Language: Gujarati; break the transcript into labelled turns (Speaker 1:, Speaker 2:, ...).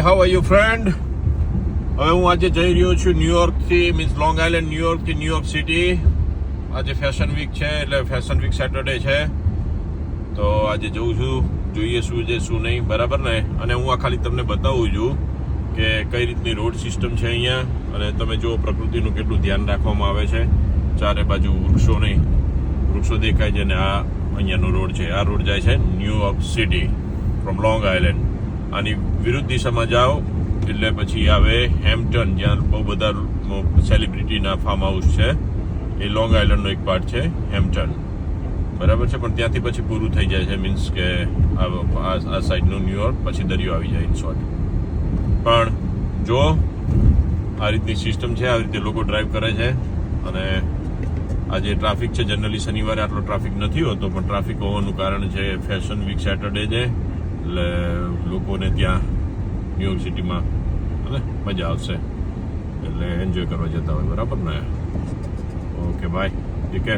Speaker 1: How are you friend? હવે હું આજે જઈ રહ્યો છું ન્યુયોર્કથી, મીન્સ લોંગ આઇલેન્ડ ન્યુયોર્કથી ન્યુયોર્ક સિટી. આજે ફેશન વીક છે, એટલે ફેશન વીક સેટરડે છે. તો આજે જઉં છું, જોઈએ શું છે શું નહીં, બરાબર ને? અને હું આ ખાલી તમને બતાવું છું કે કઈ રીતની રોડ સિસ્ટમ છે અહીંયા. અને તમે જો પ્રકૃતિનું કેટલું ધ્યાન રાખવામાં આવે છે. ચારે બાજુ વૃક્ષો દેખાય છે. ને આ અહીંયાનો રોડ છે. આ રોડ જાય છે New York city from long island. આની વિરુદ્ધ દિશામાં જાઓ એટલે પછી આવે હેમ્પટન, જ્યાં બહુ બધા સેલિબ્રિટીના ફાર્મ હાઉસ છે. એ લોંગ આઇલેન્ડનો એક પાર્ટ છે હેમ્પટન, બરાબર છે. પણ ત્યાંથી પછી પૂરું થઈ જાય છે, મીન્સ કે આ સાઈડનું ન્યુયોર્ક, પછી દરિયો આવી જાય ઇન શોર્ટ. પણ જો આ રીતની સિસ્ટમ છે, આ રીતે લોકો ડ્રાઈવ કરે છે. અને આજે ટ્રાફિક છે. જનરલી શનિવારે આટલો ટ્રાફિક નથી હોતો, પણ ટ્રાફિક હોવાનું કારણ છે ફેશન વીક સેટરડે છે. એટલે લોકોને ત્યાં ન્યુયોર્ક સિટીમાં મજા આવશે, એટલે એન્જોય કરવા જતા હોય, બરાબર ને? ઓકે બાય, ઠીક છે.